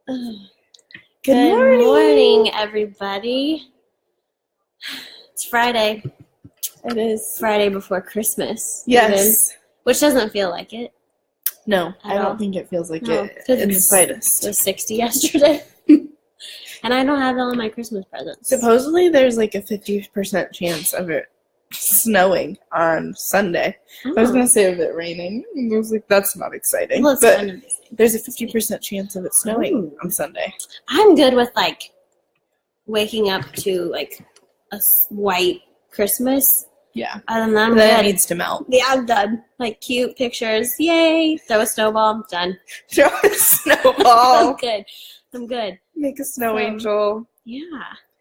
Good morning, everybody. It's Friday. It is. Friday before Christmas. Yes. Even, which doesn't feel like it. No, At I all. don't think it feels like No, it in the slightest. It was 60 yesterday. And I don't have all of my Christmas presents. Supposedly there's like a 50% chance of it snowing on Sunday. I was going to say of it raining. I was like, that's not exciting. Well, but kind of there's a 50% chance of it snowing on Sunday. I'm good with like waking up to like a white Christmas. Yeah. Other than that, I'm then good. It needs to melt. Yeah, I'm done. Like cute pictures. Yay. Throw a snowball. Done. Throw a snowball. I'm good. Make a snow angel. Yeah.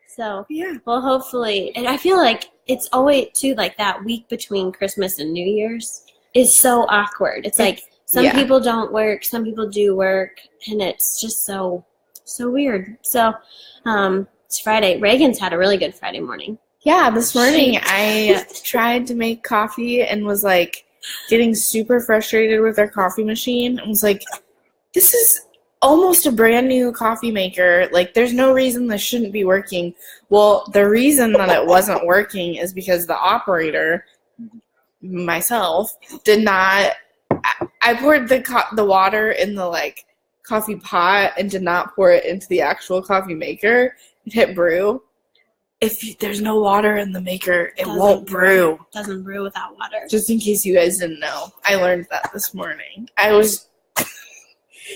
So, yeah. Well, hopefully. And I feel like it's always, too, like that week between Christmas and New Year's is so awkward. It's like some people don't work, some people do work, and it's just so weird. So, it's Friday. Reagan's had a really good Friday morning. Yeah, this morning I tried to make coffee and was like getting super frustrated with our coffee machine. I was like, this is almost a brand new coffee maker. Like, there's no reason this shouldn't be working. Well, the reason that it wasn't working is because the operator, myself, did not. I poured the water in the like coffee pot and did not pour it into the actual coffee maker. It hit brew. If there's no water in the maker, it won't brew. Doesn't brew without water. Just in case you guys didn't know. I learned that this morning. I was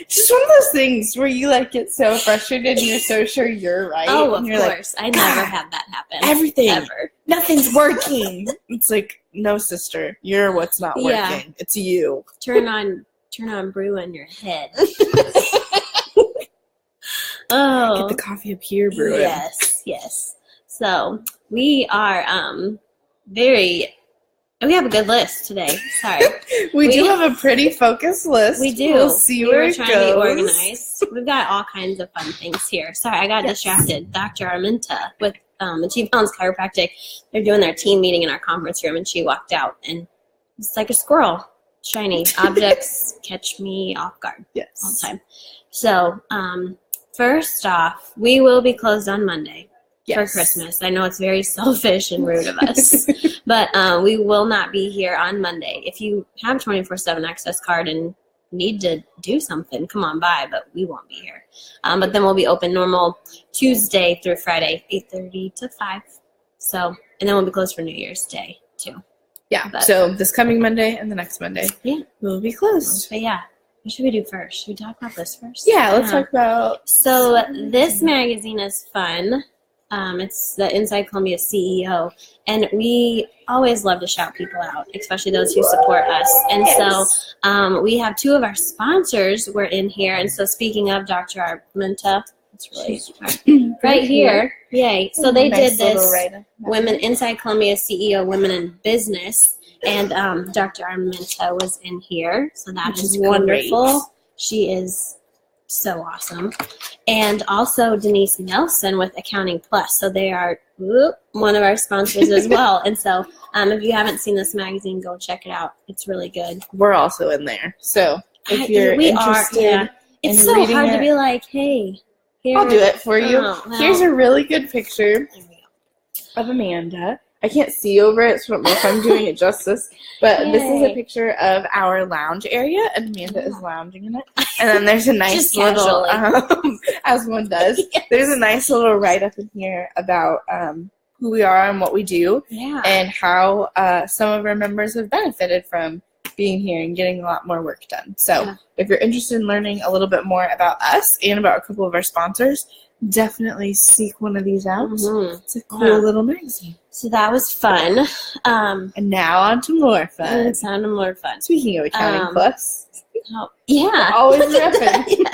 just one of those things where you like get so frustrated and you're so sure you're right. Oh, of Like, course. I never had that happen. Everything. Ever. Nothing's working. It's like, no, sister. You're what's not working. Yeah. It's you. Turn on brew in your head. Oh. Get the coffee up here, brew it. Yes. So we are we have a good list today. Sorry. we do have a pretty focused list. We do. We'll see where it goes. We're trying to be organized. We've got all kinds of fun things here. Sorry, I got distracted. Dr. Arminta with Achieve Balance Chiropractic, they're doing their team meeting in our conference room, and she walked out, and it's like a squirrel. Shiny objects catch me off guard all the time. So, first off, we will be closed on Monday. For Christmas. I know it's very selfish and rude of us, but we will not be here on Monday. If you have 24/7 access card and need to do something, come on by, but we won't be here. But then we'll be open normal Tuesday through Friday, 8:30 to 5. So, and then we'll be closed for New Year's Day too. Yeah. So this coming Monday and the next Monday, we'll be closed. But yeah. What should we do first? Should we talk about this first? Yeah, let's talk about. So this magazine is fun. It's the Inside Columbia CEO, and we always love to shout people out, especially those who support us. And so we have two of our sponsors were in here. And so speaking of Dr. Arminta, it's really right here. Yay. So they did this Women Inside Columbia CEO Women in Business, and Dr. Arminta was in here. So that is wonderful. Great. She is so awesome. And also Denise Nelson with Accounting Plus. So they are one of our sponsors as well. And so if you haven't seen this magazine, go check it out. It's really good. We're also in there. So if you're interested it's so hard to be like, hey, here. I'll do it for you. Here's a really good picture of Amanda. I can't see over it, so I don't know if I'm doing it justice. But this is a picture of our lounge area, and Amanda is lounging in it. And then there's a nice little, as one does, there's a nice little write-up in here about who we are and what we do, and how some of our members have benefited from being here and getting a lot more work done. So if you're interested in learning a little bit more about us and about a couple of our sponsors, definitely seek one of these out. It's a cool little magazine. So that was fun. And now on to more fun. Speaking of Accounting Plus. Yeah. Always repping.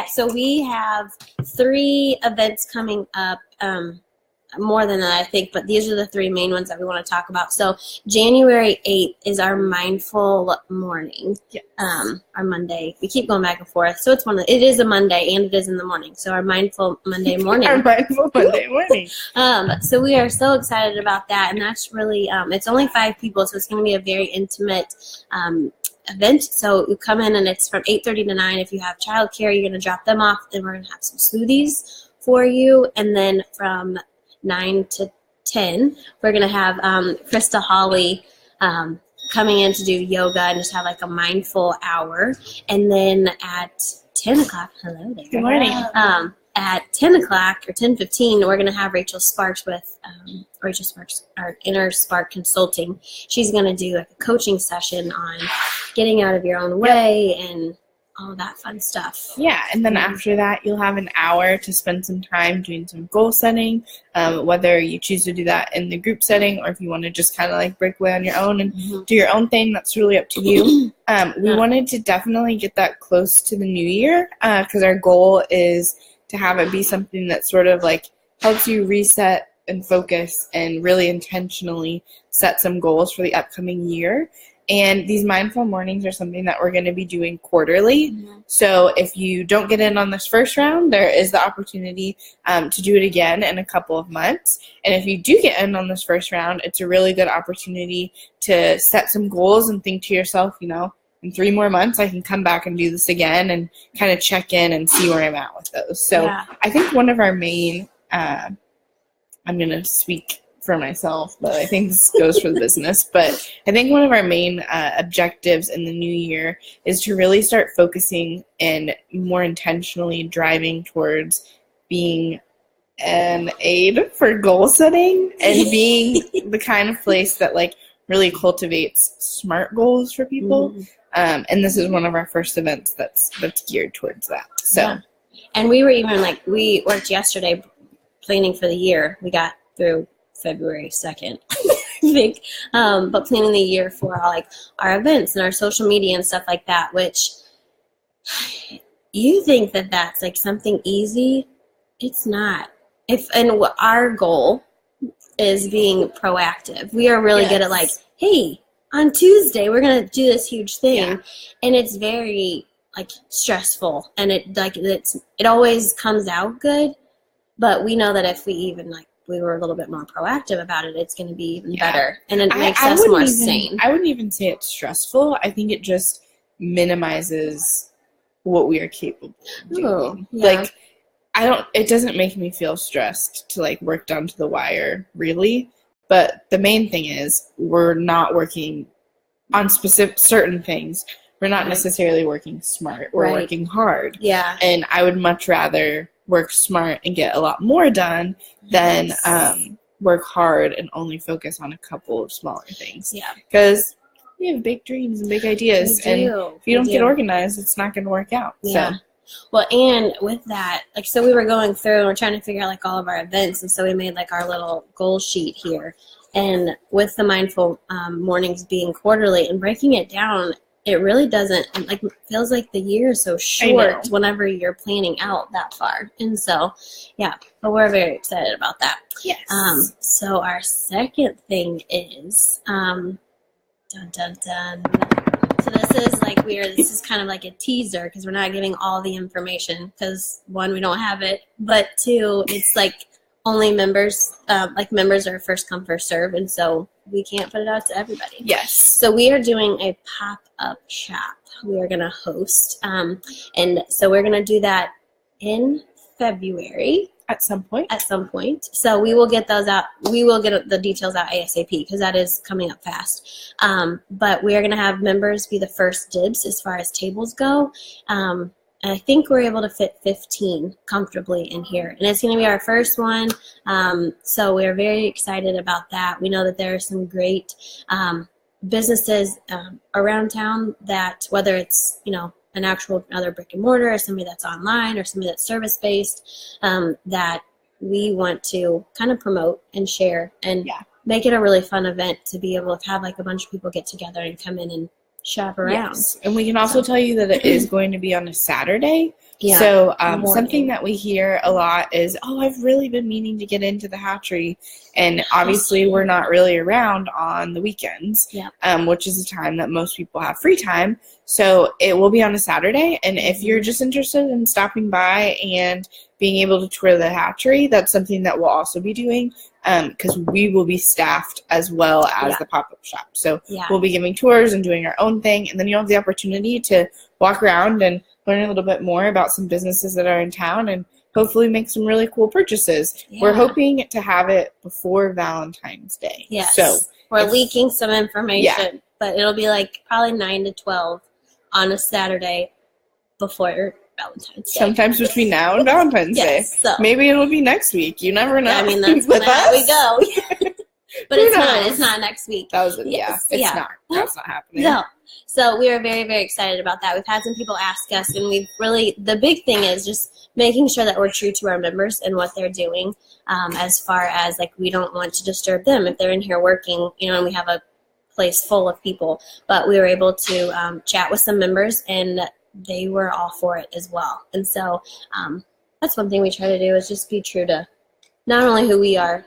So we have 3 events coming up. More than that, I think, but these are the 3 main ones that we want to talk about. So January 8th is our mindful morning, our Monday. We keep going back and forth. So it is a Monday and it is in the morning. So our mindful Monday morning. So we are so excited about that. And that's really, it's only 5 people. So it's going to be a very intimate event. So you come in and it's from 8:30 to 9. If you have childcare, you're going to drop them off. Then we're going to have some smoothies for you. And then from 9 to 10, we're going to have Krista Holly coming in to do yoga and just have like a mindful hour. And then at 10 o'clock, hello there. Good morning. At 10 o'clock or 10:15, we're going to have Rachel Sparks with Rachel Sparks, our Inner Spark Consulting. She's going to do like a coaching session on getting out of your own way and all of that fun stuff. Yeah, and then after that, you'll have an hour to spend some time doing some goal setting, whether you choose to do that in the group setting or if you want to just kind of like break away on your own and do your own thing. That's really up to you. We wanted to definitely get that close to the new year because our goal is to have it be something that sort of like helps you reset and focus and really intentionally set some goals for the upcoming year. And these mindful mornings are something that we're going to be doing quarterly. So if you don't get in on this first round, there is the opportunity to do it again in a couple of months. And if you do get in on this first round, it's a really good opportunity to set some goals and think to yourself, you know, in 3 more months, I can come back and do this again and kind of check in and see where I'm at with those. So I think one of our main, I'm going to speak for myself, but I think this goes for the business. But I think one of our main objectives in the new year is to really start focusing and more intentionally driving towards being an aid for goal setting and being the kind of place that like really cultivates SMART goals for people. And this is one of our first events that's geared towards that. So, and we were even like, we worked yesterday planning for the year. We got through February 2nd, I think, but planning the year for our events and our social media and stuff like that, which you think that that's like something easy. It's not. Our goal is being proactive. We are really good at like, hey, on Tuesday, we're going to do this huge thing. And it's very like stressful and it always comes out good. But we know that if we were a little bit more proactive about it, it's going to be even better. And it makes us more sane. I wouldn't even say it's stressful. I think it just minimizes what we are capable of doing. Like, it doesn't make me feel stressed to like work down to the wire, really. But the main thing is we're not working on certain things. We're not necessarily working smart. We're working hard. Yeah. And I would much rather work smart and get a lot more done than work hard and only focus on a couple of smaller things. Yeah. Because we have big dreams and big ideas. And if you don't get organized, it's not going to work out. Yeah. So. Well, and with that, like, so we were going through and we're trying to figure out like all of our events. And so we made like our little goal sheet here. And with the mindful mornings being quarterly and breaking it down, it really doesn't, like, feels like the year is so short whenever you're planning out that far. And so, but we're very excited about that. Yes. So our second thing is, dun, dun, dun. So this is kind of like a teaser because we're not giving all the information because, one, we don't have it, but two, it's like only members, members are first come, first serve, and so we can't put it out to everybody. Yes. So we are doing a pop-up shop we are going to host, and so we're going to do that in February. At some point. So we will get those out. We will get the details out ASAP because that is coming up fast. But we are going to have members be the first dibs as far as tables go. And I think we're able to fit 15 comfortably in here. And it's going to be our first one. So we're very excited about that. We know that there are some great businesses around town that, whether it's, an actual other brick and mortar or somebody that's online or somebody that's service based, that we want to kind of promote and share and make it a really fun event to be able to have like a bunch of people get together and come in and shop around. Yes. And we can also tell you that it is going to be on a Saturday. Yeah, so something that we hear a lot is, I've really been meaning to get into the hatchery. And obviously we're not really around on the weekends, which is a time that most people have free time. So it will be on a Saturday. And if you're just interested in stopping by and being able to tour the hatchery, that's something that we'll also be doing. because we will be staffed as well as the pop-up shop. So Yeah. we'll be giving tours and doing our own thing, and then you'll have the opportunity to walk around and learn a little bit more about some businesses that are in town and hopefully make some really cool purchases. Yeah. We're hoping to have it before Valentine's Day. Yes. So we're leaking some information, Yeah. but it'll be like probably 9 to 12 on a Saturday before Valentine's Day. Sometimes between now and Valentine's Yes, Day. so. Maybe it'll be next week. You never know. I mean, that's With how we us? go. But Who it's not. knows? It's not next week. That was Yes, It's yeah. not. That's not happening. No. So we are very, very excited about that. We've had some people ask us, and we've really, the big thing is just making sure that we're true to our members and what they're doing, as far as, like, we don't want to disturb them if they're in here working, and we have a place full of people. But we were able to chat with some members, and they were all for it as well. And so that's one thing we try to do, is just be true to not only who we are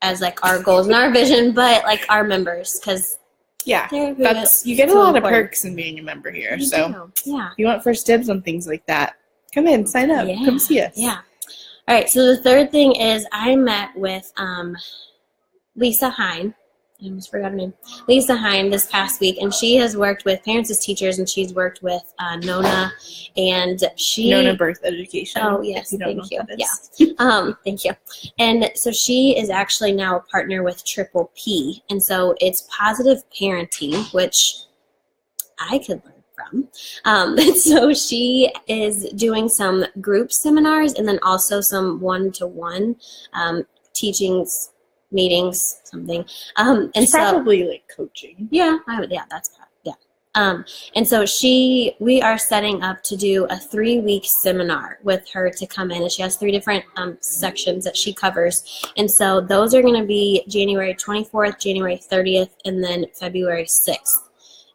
as, like, our goals and our vision, but, like, our members, because Yeah. you get a lot of perks in being a member here. So yeah. if you want first dibs on things like that, come in, sign up, Yeah, come see us. Yeah. All right. So the third thing is I met with Lisa Hine. I almost forgot her name. Lisa Hine this past week, and she has worked with Parents as Teachers, and she's worked with Nona, and Nona Birth Education. Oh yes, if you don't thank know you. what that is. Yeah, thank you. And so she is actually now a partner with Triple P, and so it's positive parenting, which I could learn from. So she is doing some group seminars and then also some one-to-one teachings, meetings, something. And It's probably like coaching. yeah, that's yeah. And so we are setting up to do a 3-week seminar with her to come in, and she has 3 different sections that she covers. And so those are going to be January 24th, January 30th, and then February 6th.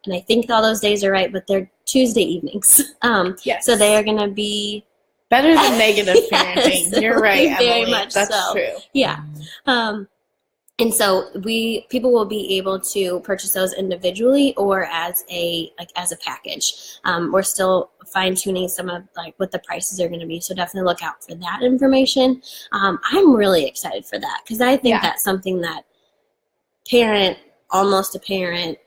And I think all those days are right, but they're Tuesday evenings. Yes. So they are going to be better than negative parenting. Yes, You're right, very Emily. much That's so. true. Yeah. And so people will be able to purchase those individually or as a package. We're still fine tuning some of like what the prices are going to be, so definitely look out for that information. I'm really excited for that because I think that's something that almost a parent,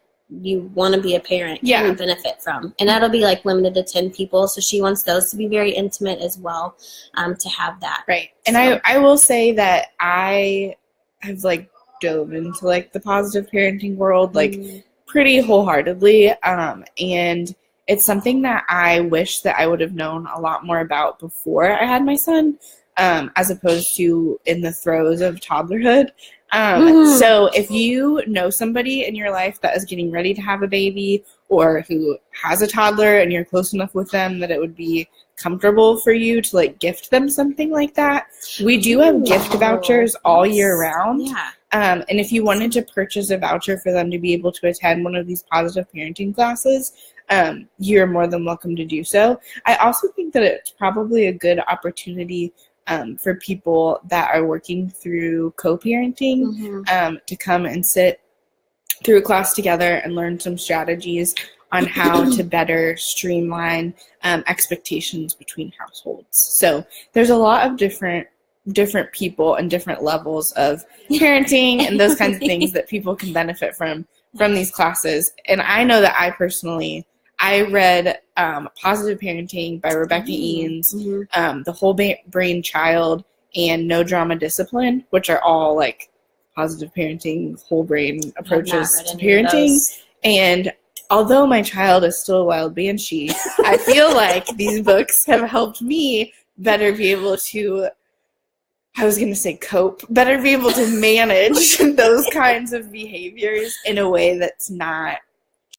you want to be a parent, can benefit from, and that'll be like limited to 10 people. So she wants those to be very intimate as well, to have that. Right. And so, I will say that I have like dove into like the positive parenting world like pretty wholeheartedly, and it's something that I wish that I would have known a lot more about before I had my son, as opposed to in the throes of toddlerhood. So if you know somebody in your life that is getting ready to have a baby or who has a toddler and you're close enough with them that it would be comfortable for you to like gift them something like that, we do have gift vouchers all year round. Yeah. And if you wanted to purchase a voucher for them to be able to attend one of these positive parenting classes, you're more than welcome to do so. I also think that it's probably a good opportunity for people that are working through co-parenting to come and sit through a class together and learn some strategies on how to better streamline expectations between households. So there's a lot of different people and different levels of parenting and those kinds of things that people can benefit from these classes. And I know that I read Positive Parenting by Rebecca Eanes, The Whole Brain Child, and No Drama Discipline, which are all like positive parenting, whole brain approaches to parenting. And although my child is still a wild banshee, I feel like these books have helped me better be able to, I was going to say cope, better be able to manage those kinds of behaviors in a way that's not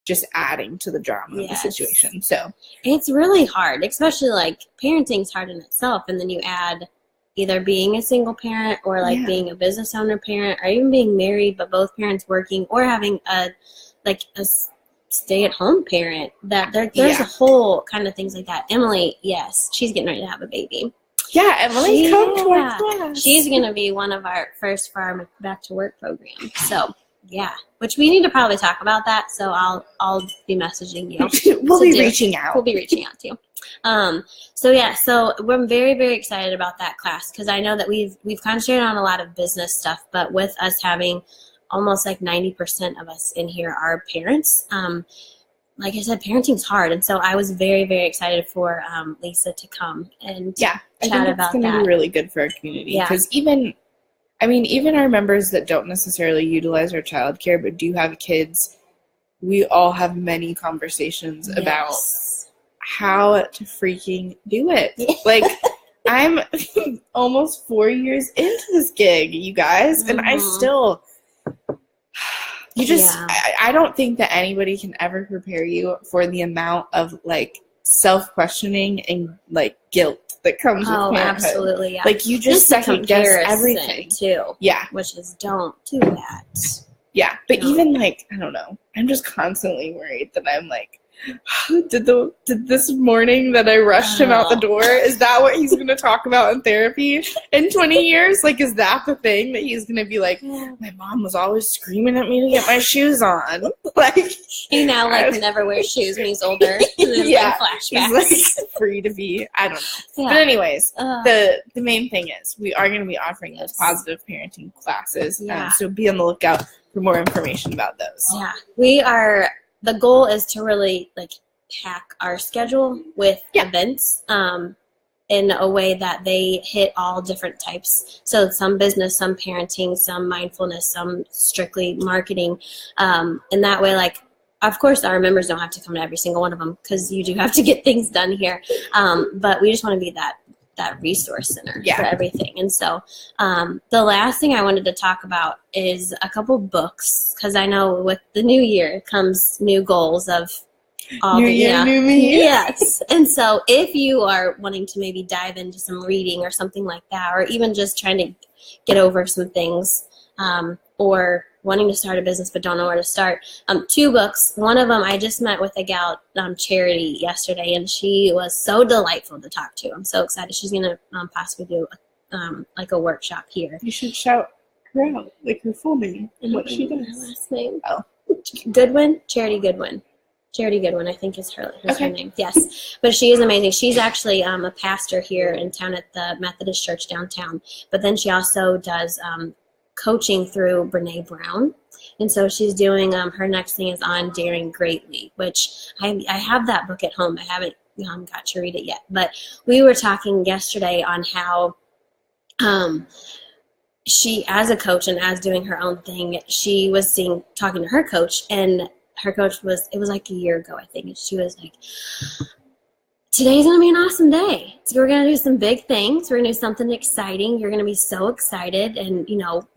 just adding to the drama of the situation. So it's really hard, especially like parenting's hard in itself, and then you add either being a single parent or like being a business owner parent, or even being married but both parents working, or having a stay-at-home parent. That there's a whole kind of things like that. Emily, yes, she's getting ready to have a baby. Yeah, Emily, come to our class. She's going to be one of our first for our Back to Work program. So Yeah, which we need to probably talk about that. So I'll be messaging you. We'll be reaching out. We'll be reaching out to you. So we're very, very excited about that class because I know that we've concentrated on a lot of business stuff, but with us having almost like 90% of us in here are parents. Like I said, parenting's hard, and so I was very, very excited for Lisa to come and chat about that. It's going to be really good for our community because even our members that don't necessarily utilize our childcare but do have kids, we all have many conversations about how to freaking do it. Like, I'm almost 4 years into this gig, you guys, and I still... I don't think that anybody can ever prepare you for the amount of, like, self-questioning and, like, guilt that comes with parenthood. Absolutely, yeah. Like, you just second-guess everything. Too. Yeah. Which is, don't do that. Yeah, but even, like, I don't know. I'm just constantly worried that I'm, like, did this morning that I rushed him out the door, is that what he's going to talk about in therapy in 20 years? Like, is that the thing that he's going to be like, my mom was always screaming at me to get my shoes on? Like, he now, like, never wears shoes when he's older. Yeah. Flashbacks. He's, like, free to be, I don't know. Yeah. But anyways, the main thing is we are going to be offering those positive parenting classes. So be on the lookout for more information about those. Yeah. We are... The goal is to really, like, pack our schedule with events in a way that they hit all different types. So some business, some parenting, some mindfulness, some strictly marketing. And that way, like, of course, our members don't have to come to every single one of them because you do have to get things done here. But we just want to be that resource center for everything. And so the last thing I wanted to talk about is a couple books, because I know with the new year comes new goals of all new year, new me. Yes. And so if you are wanting to maybe dive into some reading or something like that, or even just trying to get over some things, or wanting to start a business but don't know where to start. 2 books. One of them, I just met with a gal, Charity, yesterday, and she was so delightful to talk to. I'm so excited. She's going to possibly do like a workshop here. You should shout her out, like her full name and what she does. Her last name. Oh. Goodwin? Charity Goodwin. Charity Goodwin, I think is her name. Yes. But she is amazing. She's actually a pastor here in town at the Methodist Church downtown. But then she also does coaching through Brene Brown. And so she's doing, her next thing is on Daring Greatly, which I have that book at home. I haven't got to read it yet. But we were talking yesterday on how she, as a coach and as doing her own thing, she was talking to her coach, and her coach it was like a year ago, I think. And she was like, today's going to be an awesome day. So we're going to do some big things. We're going to do something exciting. You're going to be so excited and,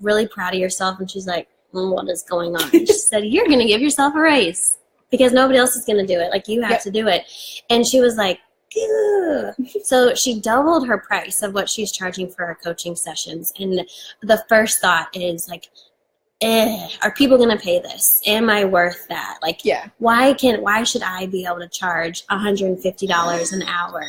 really proud of yourself. And she's like, what is going on? And she said, you're going to give yourself a raise because nobody else is going to do it. Like, you have to do it. And she was like, ugh. So she doubled her price of what she's charging for her coaching sessions. And the first thought is like, are people going to pay this? Am I worth that? Like, why should I be able to charge $150 an hour?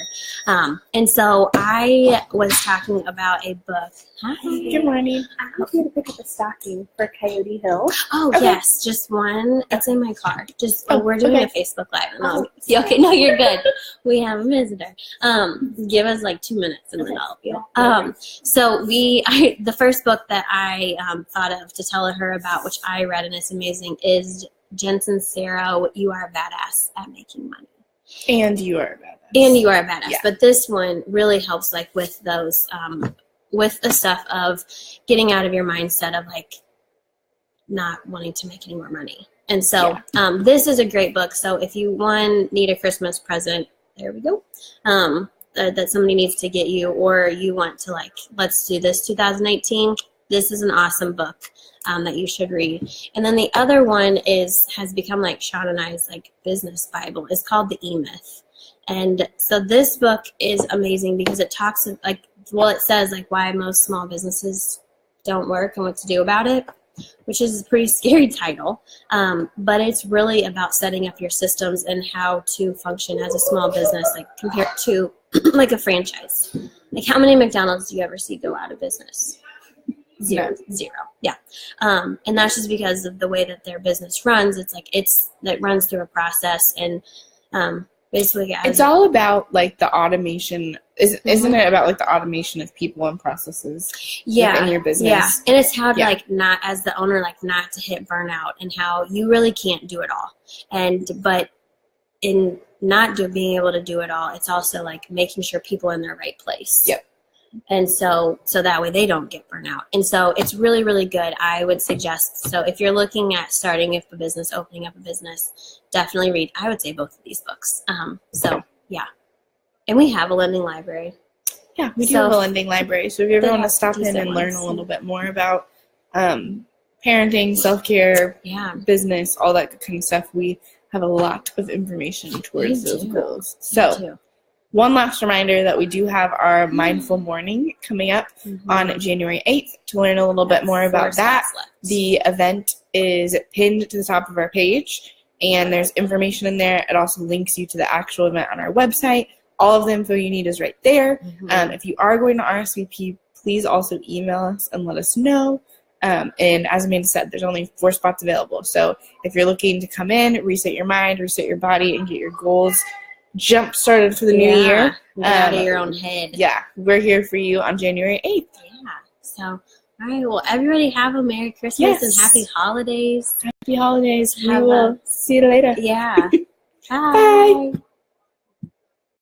And so I was talking about a book. Hi. Good morning. I'm here to pick up a stocking for Coyote Hill. Oh, yes. Just one. It's in my car. We're doing a Facebook Live. Okay, no, you're good. We have a visitor. Give us like 2 minutes and then I'll be So the first book that I thought of to tell her about, which I read and it's amazing, is Jen Sincero, You Are a Badass at Making Money. And You Are a Badass. And You Are a Badass. Yeah. But this one really helps, like, with those, with the stuff of getting out of your mindset of, like, not wanting to make any more money. And so this is a great book. So if you, need a Christmas present, there we go, that somebody needs to get you, or you want to, like, let's do this 2018, this is an awesome book that you should read. And then the other one has become like Sean and I's like business Bible. It's called The E-Myth. And so this book is amazing because it talks like, well, it says like why most small businesses don't work and what to do about it, which is a pretty scary title. But it's really about setting up your systems and how to function as a small business, like compared to like a franchise. Like, how many McDonald's do you ever see go out of business? Zero. Yeah. And that's just because of the way that their business runs. It's like that runs through a process, and basically it's all about like the automation. Isn't it about like the automation of people and processes in your business? Yeah. And it's how to like not, as the owner, like not to hit burnout, and how you really can't do it all. But in not being able to do it all, it's also like making sure people are in their right place. Yep. And so that way they don't get burnout. And so it's really, really good. I would suggest, so if you're looking at starting up a business, opening up a business, definitely read, I would say, both of these books. So yeah. And we have a lending library. Yeah, we do have a lending library. So if you ever want to stop in and learn ones. a little bit more about parenting, self-care, business, all that kind of stuff, we have a lot of information towards those goals. So one last reminder that we do have our Mindful Morning coming up on January 8th. To learn a little bit more about that, the event is pinned to the top of our page, and there's information in there. It also links you to the actual event on our website. All of the info you need is right there. If you are going to RSVP, please also email us and let us know. And as Amanda said, there's only 4 spots available. So if you're looking to come in, reset your mind, reset your body, and get your goals jump started for the new year. Get out of your own head. Yeah, we're here for you on January 8th. Yeah. So, all right. Well, everybody have a Merry Christmas and Happy Holidays. Happy Holidays. We will see you later. Yeah. Bye.